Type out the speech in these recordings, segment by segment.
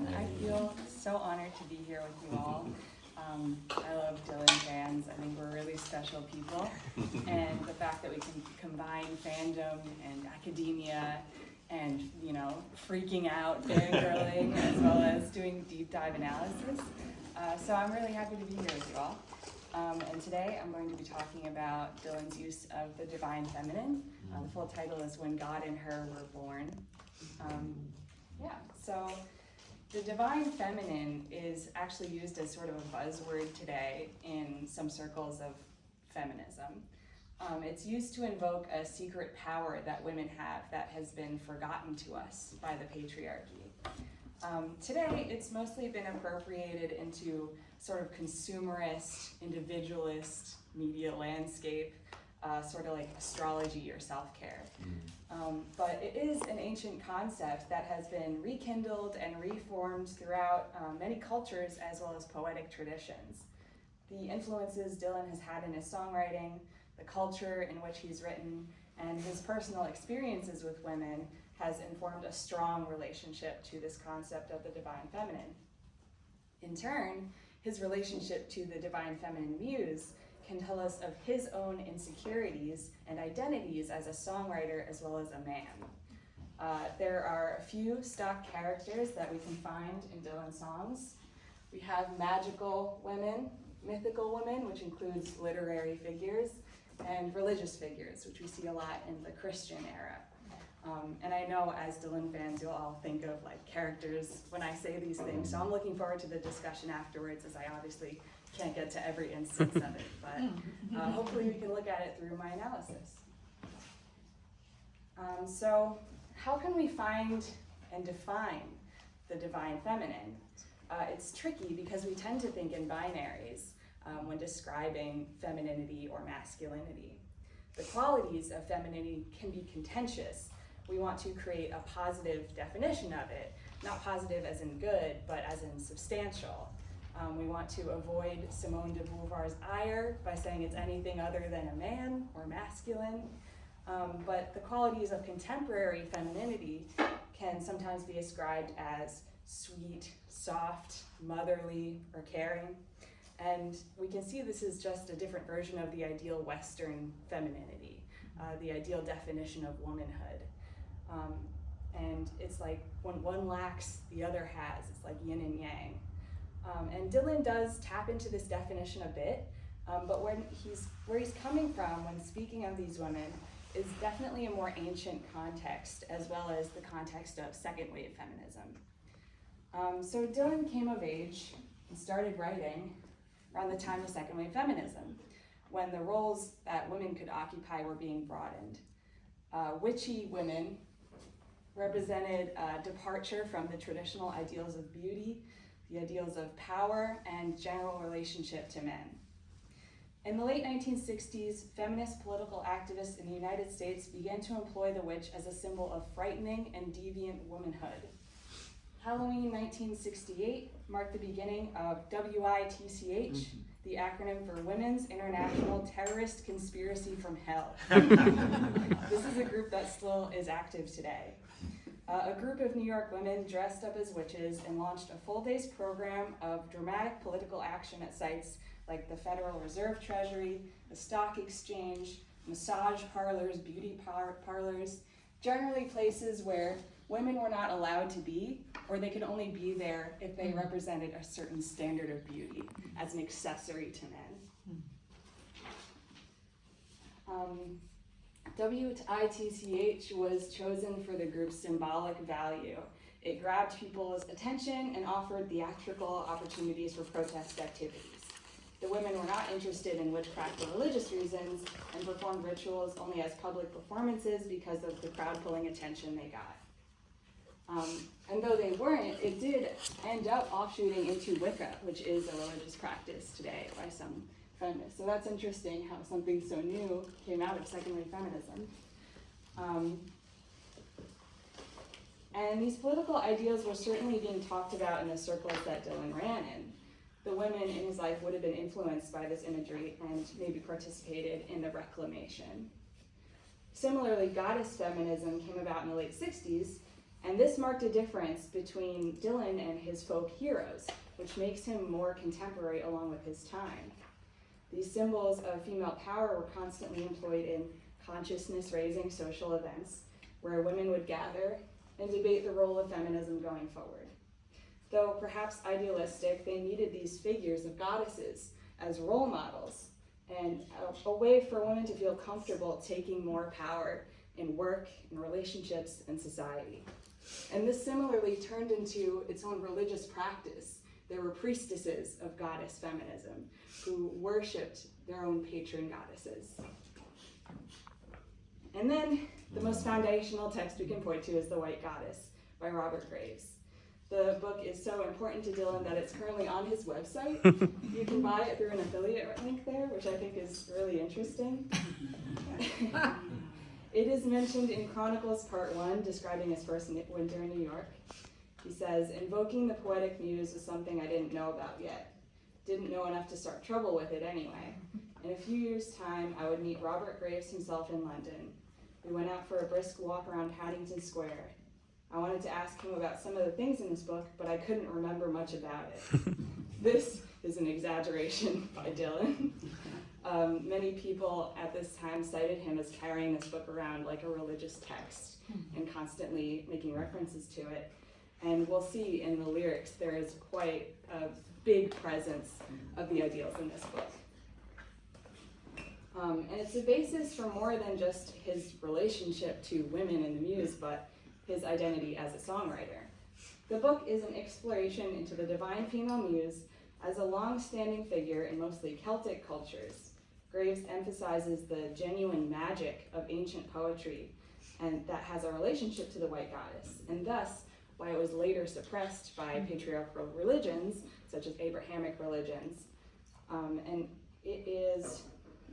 everyone. I feel so honored to be here with you all. I love Dylan fans. I think we're really special people. And the fact that we can combine fandom and academia and, you know, freaking out, fangirling, as well as doing deep dive analysis. So I'm really happy to be here with you all. And today I'm going to be talking about Dylan's use of the divine feminine. The full title is When God and Her Were Born. So the divine feminine is actually used as sort of a buzzword today in some circles of feminism. It's used to invoke a secret power that women have that has been forgotten to us by the patriarchy. Today, it's mostly been appropriated into sort of consumerist, individualist media landscape, sort of like astrology or self-care. But it is an ancient concept that has been rekindled and reformed throughout many cultures as well as poetic traditions. The influences Dylan has had in his songwriting, the culture in which he's written, and his personal experiences with women has informed a strong relationship to this concept of the divine feminine. In turn, his relationship to the divine feminine muse can tell us of his own insecurities and identities as a songwriter as well as a man. There are a few stock characters that we can find in Dylan's songs. We have magical women, mythical women, which includes literary figures, and religious figures, which we see a lot in the Christian era. And I know as Dylan fans, you'll all think of like characters when I say these things, so I'm looking forward to the discussion afterwards, as I obviously can't get to every instance of it, but hopefully we can look at it through my analysis. So how can we find and define the divine feminine? It's tricky because we tend to think in binaries when describing femininity or masculinity. The qualities of femininity can be contentious. We want to create a positive definition of it, not positive as in good, but as in substantial. We want to avoid Simone de Beauvoir's ire by saying it's anything other than a man or masculine. But the qualities of contemporary femininity can sometimes be ascribed as sweet, soft, motherly, or caring. And we can see this is just a different version of the ideal Western femininity, the ideal definition of womanhood. And it's like when one lacks, the other has. It's like yin and yang. And Dylan does tap into this definition a bit, but where he's coming from when speaking of these women is definitely a more ancient context, as well as the context of second wave feminism. So Dylan came of age and started writing around the time of second wave feminism, when the roles that women could occupy were being broadened. Witchy women represented a departure from the traditional ideals of beauty, the ideals of power, and general relationship to men. In the late 1960s, feminist political activists in the United States began to employ the witch as a symbol of frightening and deviant womanhood. Halloween 1968 marked the beginning of WITCH, the acronym for Women's International Terrorist Conspiracy from Hell. This is a group that still is active today. A group of New York women dressed up as witches and launched a full day's program of dramatic political action at sites like the Federal Reserve Treasury, the Stock Exchange, massage parlors, beauty parlors, generally places where women were not allowed to be, or they could only be there if they represented a certain standard of beauty as an accessory to men. WITCH was chosen for the group's symbolic value. It grabbed people's attention and offered theatrical opportunities for protest activities. The women were not interested in witchcraft for religious reasons and performed rituals only as public performances because of the crowd-pulling attention they got. And though they weren't, it did end up offshooting into Wicca, which is a religious practice today by some feminists. So that's interesting how something so new came out of second wave feminism. And these political ideals were certainly being talked about in the circles that Dylan ran in. The women in his life would have been influenced by this imagery and maybe participated in the reclamation. Similarly, goddess feminism came about in the late 60s, And this marked a difference between Dylan and his folk heroes, which makes him more contemporary along with his time. These symbols of female power were constantly employed in consciousness-raising social events, where women would gather and debate the role of feminism going forward. Though perhaps idealistic, they needed these figures of goddesses as role models and a way for women to feel comfortable taking more power in work, in relationships, and society. And this similarly turned into its own religious practice. There were priestesses of goddess feminism who worshipped their own patron goddesses. And then the most foundational text we can point to is The White Goddess by Robert Graves. The book is so important to Dylan that it's currently on his website. You can buy it through an affiliate link there, which I think is really interesting. It is mentioned in Chronicles Part 1, describing his first winter in New York. He says, "Invoking the poetic muse was something I didn't know about yet. Didn't know enough to start trouble with it anyway. In a few years' time, I would meet Robert Graves himself in London. We went out for a brisk walk around Paddington Square. I wanted to ask him about some of the things in his book, but I couldn't remember much about it." This is an exaggeration by Dylan. Many people at this time cited him as carrying this book around like a religious text and constantly making references to it. And we'll see in the lyrics there is quite a big presence of the ideals in this book. And it's a basis for more than just his relationship to women in the Muse, but his identity as a songwriter. The book is an exploration into the divine female muse as a long-standing figure in mostly Celtic cultures. Graves emphasizes the genuine magic of ancient poetry and that has a relationship to the white goddess, and thus why it was later suppressed by patriarchal religions, such as Abrahamic religions. And it is,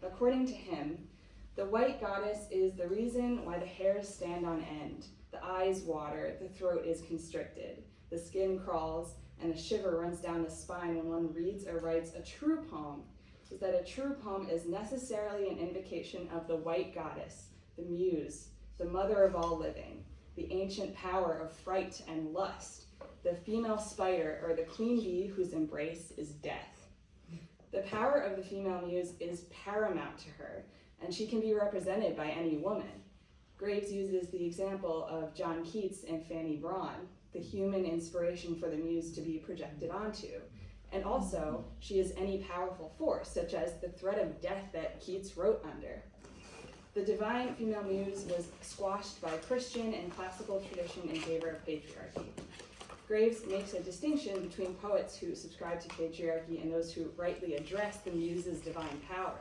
according to him, the white goddess is the reason why the hairs stand on end, the eyes water, the throat is constricted, the skin crawls, and a shiver runs down the spine when one reads or writes a true poem, is that a true poem is necessarily an invocation of the white goddess, the muse, the mother of all living, the ancient power of fright and lust, the female spider or the queen bee whose embrace is death. The power of the female muse is paramount to her, and she can be represented by any woman. Graves uses the example of John Keats and Fanny Braun, the human inspiration for the muse to be projected onto. And also, she is any powerful force, such as the threat of death that Keats wrote under. The divine female muse was squashed by Christian and classical tradition in favor of patriarchy. Graves makes a distinction between poets who subscribe to patriarchy and those who rightly address the muse's divine power.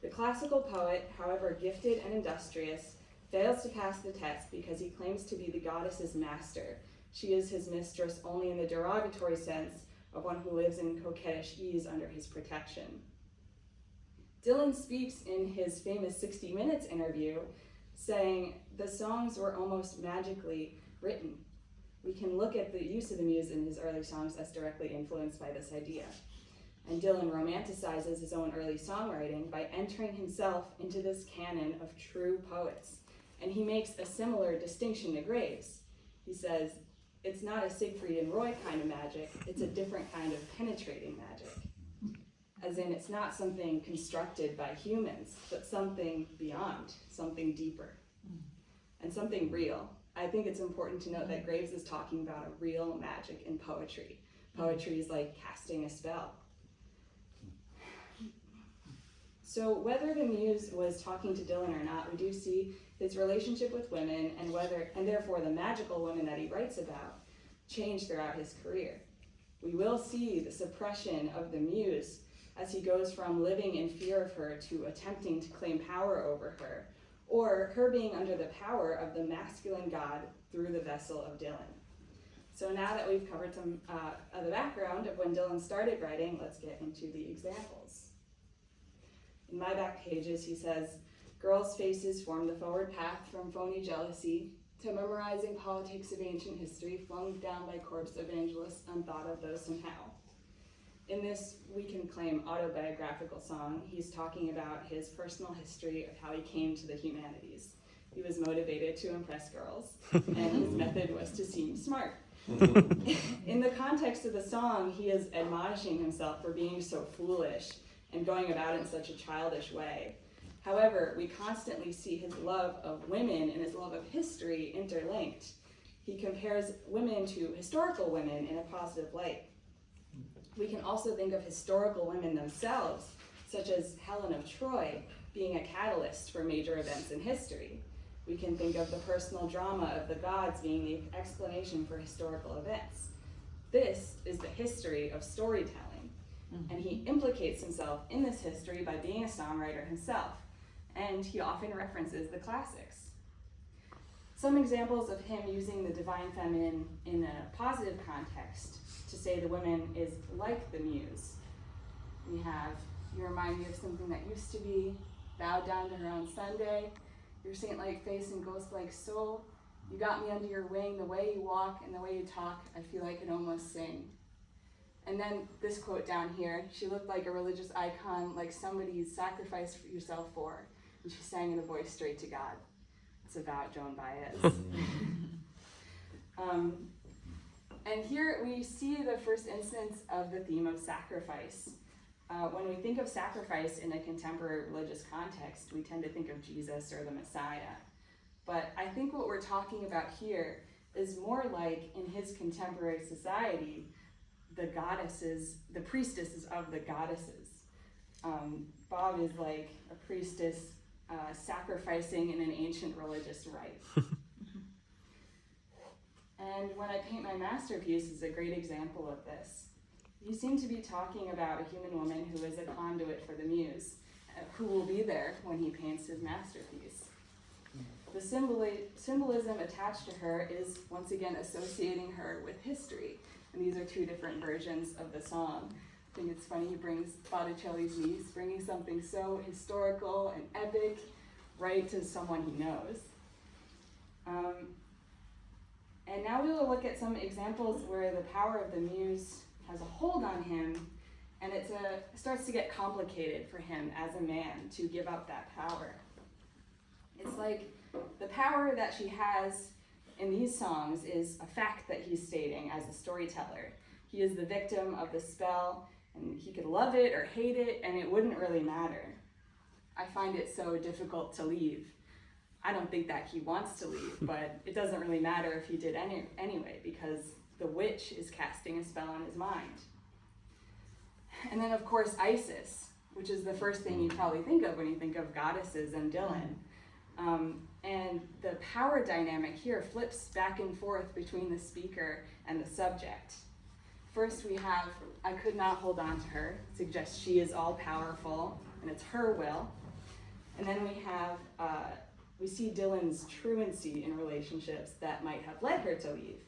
The classical poet, however gifted and industrious, fails to pass the test because he claims to be the goddess's master. She is his mistress only in the derogatory sense of one who lives in coquettish ease under his protection. Dylan speaks in his famous 60 Minutes interview, saying, "The songs were almost magically written." We can look at the use of the muse in his early songs as directly influenced by this idea. And Dylan romanticizes his own early songwriting by entering himself into this canon of true poets. And he makes a similar distinction to Graves. He says, it's not a Siegfried and Roy kind of magic, it's a different kind of penetrating magic. As in, it's not something constructed by humans, but something beyond, something deeper, and something real. I think it's important to note that Graves is talking about a real magic in poetry. Poetry is like casting a spell. So whether the muse was talking to Dylan or not, we do see his relationship with women and therefore the magical women that he writes about change throughout his career. We will see the suppression of the muse as he goes from living in fear of her to attempting to claim power over her, or her being under the power of the masculine god through the vessel of Dylan. So now that we've covered some of the background of when Dylan started writing, let's get into the examples. In my back pages, he says, girls' faces form the forward path from phony jealousy to memorizing politics of ancient history flung down by corpse evangelists unthought of though somehow. In this, we can claim autobiographical song, he's talking about his personal history of how he came to the humanities. He was motivated to impress girls, and his method was to seem smart. In the context of the song, he is admonishing himself for being so foolish and going about it in such a childish way. However, we constantly see his love of women and his love of history interlinked. He compares women to historical women in a positive light. We can also think of historical women themselves, such as Helen of Troy, being a catalyst for major events in history. We can think of the personal drama of the gods being the explanation for historical events. This is the history of storytelling, and he implicates himself in this history by being a songwriter himself, and he often references the classics. Some examples of him using the divine feminine in a positive context to say the woman is like the muse. We have, you remind me of something that used to be, bow down to her on Sunday, your saint-like face and ghost-like soul, you got me under your wing, the way you walk and the way you talk, I feel I can almost sing. And then this quote down here, she looked like a religious icon, like somebody you sacrificed yourself for, and she sang in a voice straight to God. It's about Joan Baez. And here we see the first instance of the theme of sacrifice. When we think of sacrifice in a contemporary religious context, we tend to think of Jesus or the Messiah. But I think what we're talking about here is more like in his contemporary society, the goddesses, the priestesses of the goddesses. Bob is like a priestess sacrificing in an ancient religious rite. And when I paint my masterpiece is a great example of this. You seem to be talking about a human woman who is a conduit for the muse, who will be there when he paints his masterpiece. The symbolism attached to her is, once again, associating her with history. And these are two different versions of the song. I think it's funny he brings Botticelli's Muse, bringing something so historical and epic right to someone he knows. And now we will look at some examples where the power of the muse has a hold on him, and it starts to get complicated for him as a man to give up that power. It's like the power that she has in these songs is a fact that he's stating as a storyteller. He is the victim of the spell, and he could love it or hate it, and it wouldn't really matter. I find it so difficult to leave. I don't think that he wants to leave, but it doesn't really matter if he did anyway, because the witch is casting a spell on his mind. And then, of course, Isis, which is the first thing you probably think of when you think of goddesses and Dylan. And the power dynamic here flips back and forth between the speaker and the subject. First we have, I could not hold on to her, suggests she is all powerful and it's her will. And then we have, we see Dylan's truancy in relationships that might have led her to leave,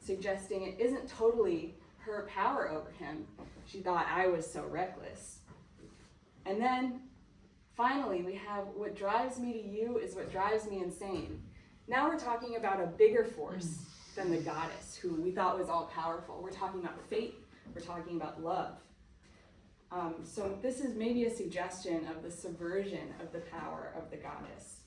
suggesting it isn't totally her power over him. She thought I was so reckless. And then finally, we have what drives me to you is what drives me insane. Now we're talking about a bigger force than the goddess who we thought was all powerful. We're talking about fate. We're talking about love. So this is maybe a suggestion of the subversion of the power of the goddess.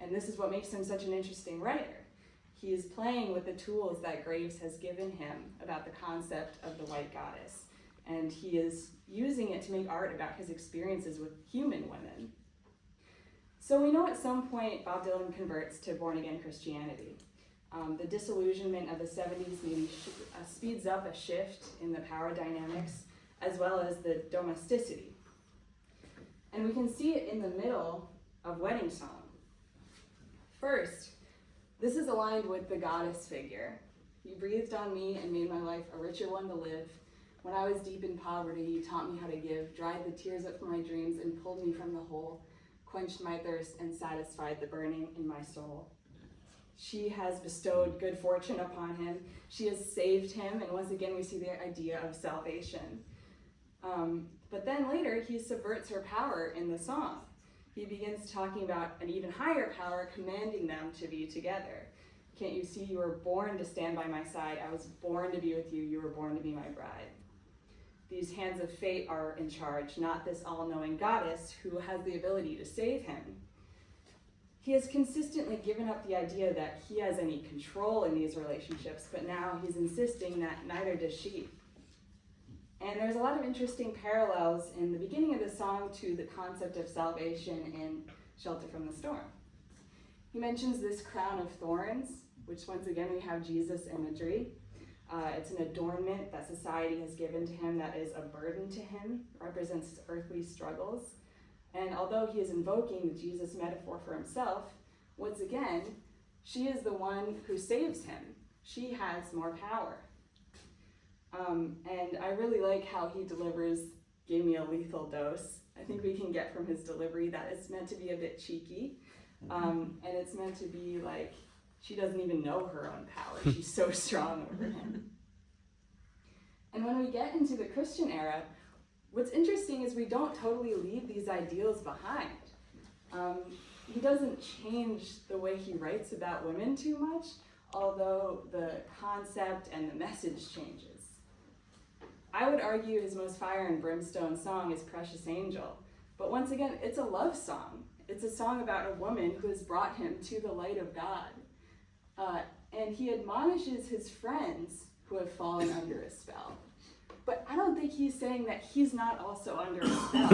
And this is what makes him such an interesting writer. He is playing with the tools that Graves has given him about the concept of the white goddess. And he is using it to make art about his experiences with human women. So we know at some point Bob Dylan converts to born-again Christianity. The disillusionment of the 70s maybe speeds up a shift in the power dynamics as well as the domesticity. And we can see it in the middle of Wedding Song. First, this is aligned with the goddess figure. You breathed on me and made my life a richer one to live. When I was deep in poverty, you taught me how to give, dried the tears up from my dreams and pulled me from the hole, quenched my thirst and satisfied the burning in my soul. She has bestowed good fortune upon him. She has saved him, and once again we see the idea of salvation. But then later he subverts her power in the song. He begins talking about an even higher power commanding them to be together. Can't you see you were born to stand by my side? I was born to be with you. You were born to be my bride. These hands of fate are in charge, not this all-knowing goddess who has the ability to save him. He has consistently given up the idea that he has any control in these relationships, but now he's insisting that neither does she. And there's a lot of interesting parallels in the beginning of the song to the concept of salvation in Shelter from the Storm. He mentions this crown of thorns, which once again we have Jesus imagery. It's an adornment that society has given to him that is a burden to him, represents his earthly struggles. And although he is invoking the Jesus metaphor for himself, once again, she is the one who saves him. She has more power. And I really like how he delivers, "Gave me a lethal dose." I think we can get from his delivery that it's meant to be a bit cheeky. And it's meant to be like, she doesn't even know her own power. She's so strong over him. And when we get into the Christian era, what's interesting is we don't totally leave these ideals behind. He doesn't change the way he writes about women too much, although the concept and the message changes. I would argue his most fire and brimstone song is Precious Angel, but once again, it's a love song. It's a song about a woman who has brought him to the light of God. And he admonishes his friends who have fallen under a spell. But I don't think he's saying that he's not also under a spell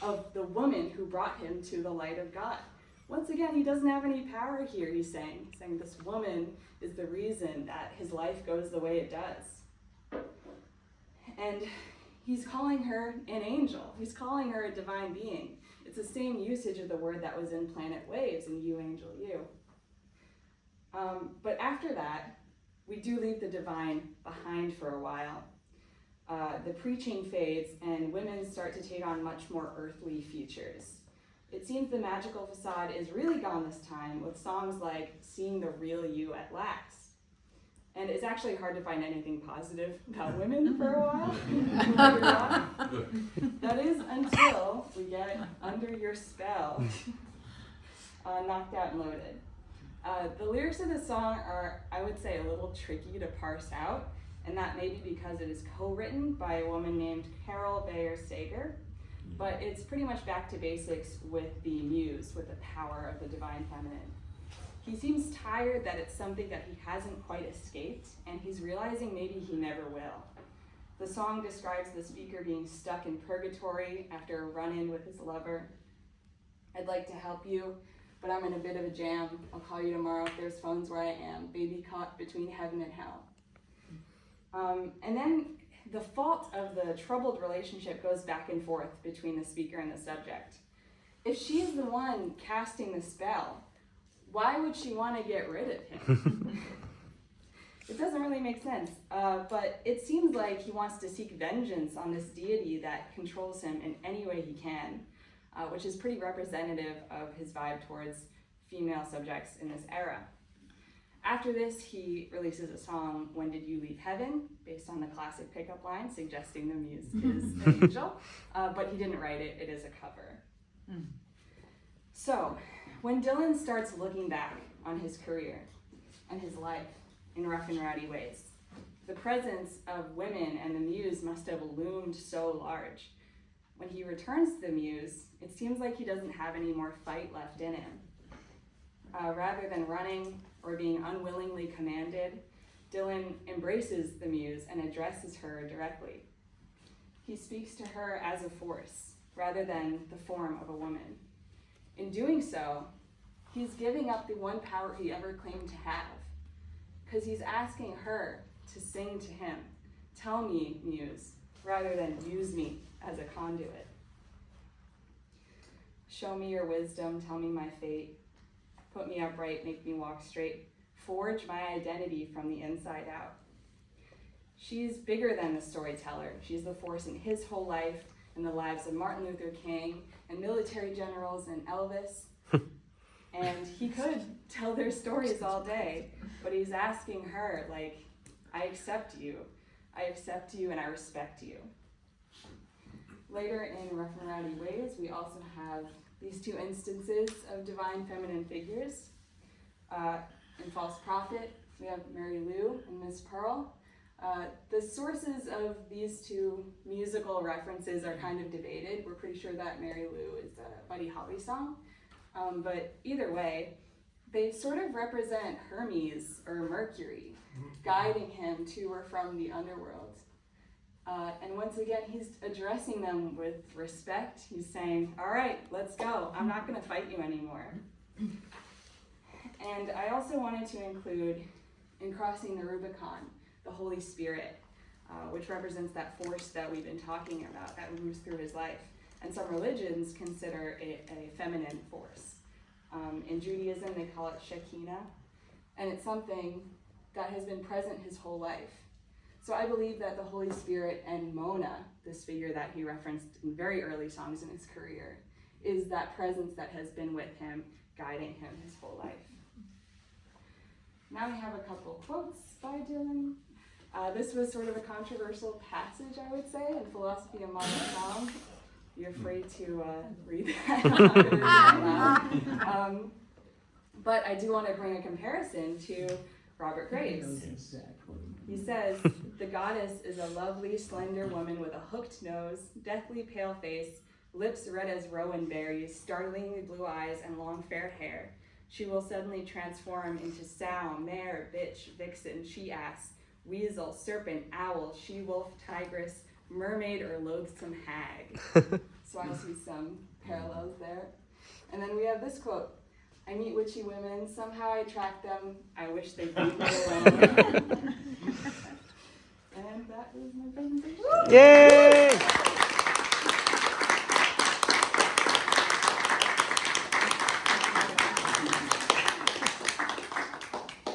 of the woman who brought him to the light of God. Once again, he doesn't have any power here, he's saying this woman is the reason that his life goes the way it does. And he's calling her an angel. He's calling her a divine being. It's the same usage of the word that was in Planet Waves in You Angel You. But after that, we do leave the divine behind for a while. The preaching fades and women start to take on much more earthly features. It seems the magical facade is really gone this time with songs like Seeing the Real You at Last. And it's actually hard to find anything positive about women for a while. That is until we get Under Your Spell, Knocked Out and Loaded. The lyrics of the song are, I would say, a little tricky to parse out, and that may be because it is co-written by a woman named Carol Bayer Sager, but it's pretty much back to basics with the Muse, with the power of the divine feminine. He seems tired that it's something that he hasn't quite escaped, and he's realizing maybe he never will. The song describes the speaker being stuck in purgatory after a run-in with his lover. I'd like to help you, but I'm in a bit of a jam. I'll call you tomorrow if there's phones where I am. Baby caught between heaven and hell. And then the fault of the troubled relationship goes back and forth between the speaker and the subject. If she's the one casting the spell, why would she want to get rid of him? It doesn't really make sense, but it seems like he wants to seek vengeance on this deity that controls him in any way he can, which is pretty representative of his vibe towards female subjects in this era. After this, he releases a song, When Did You Leave Heaven, based on the classic pickup line suggesting the Muse is an angel, but he didn't write it, it is a cover. So, when Dylan starts looking back on his career and his life in rough and rowdy ways, the presence of women and the Muse must have loomed so large. When he returns to the Muse, it seems like he doesn't have any more fight left in him. Rather than running or being unwillingly commanded, Dylan embraces the Muse and addresses her directly. He speaks to her as a force, rather than the form of a woman. In doing so, he's giving up the one power he ever claimed to have, because he's asking her to sing to him, tell me, Muse, rather than use me as a conduit. Show me your wisdom, tell me my fate, put me upright, make me walk straight, forge my identity from the inside out. She's bigger than the storyteller. She's the force in his whole life, in the lives of Martin Luther King and military generals and Elvis. And he could tell their stories all day, but he's asking her, like, I accept you and I respect you. Later in Rough and Rowdy Ways, we also have these two instances of divine feminine figures. In False Prophet, we have Mary Lou and Miss Pearl. The sources of these two musical references are kind of debated. We're pretty sure that Mary Lou is a Buddy Holly song, But either way, they sort of represent Hermes or Mercury, guiding him to or from the underworld. And once again, he's addressing them with respect. He's saying, all right, let's go. I'm not going to fight you anymore. And I also wanted to include, in crossing the Rubicon, the Holy Spirit, which represents that force that we've been talking about that moves through his life. And some religions consider it a feminine force. In Judaism, they call it Shekinah, and it's something that has been present his whole life. So I believe that the Holy Spirit and Mona, this figure that he referenced in very early songs in his career, is that presence that has been with him, guiding him his whole life. Now we have a couple quotes by Dylan. This was sort of a controversial passage, I would say, in Philosophy of Modern Song. You're free to read that. But I do want to bring a comparison to Robert Graves. He says, the goddess is a lovely, slender woman with a hooked nose, deathly pale face, lips red as rowan berries, startlingly blue eyes, and long fair hair. She will suddenly transform into sow, mare, bitch, vixen, she-ass, weasel, serpent, owl, she-wolf, tigress, mermaid, or loathsome hag. So I see some parallels there. And then we have this quote. I meet witchy women, somehow I attract them, I wish they'd leave me alone. And that is my presentation. Yay!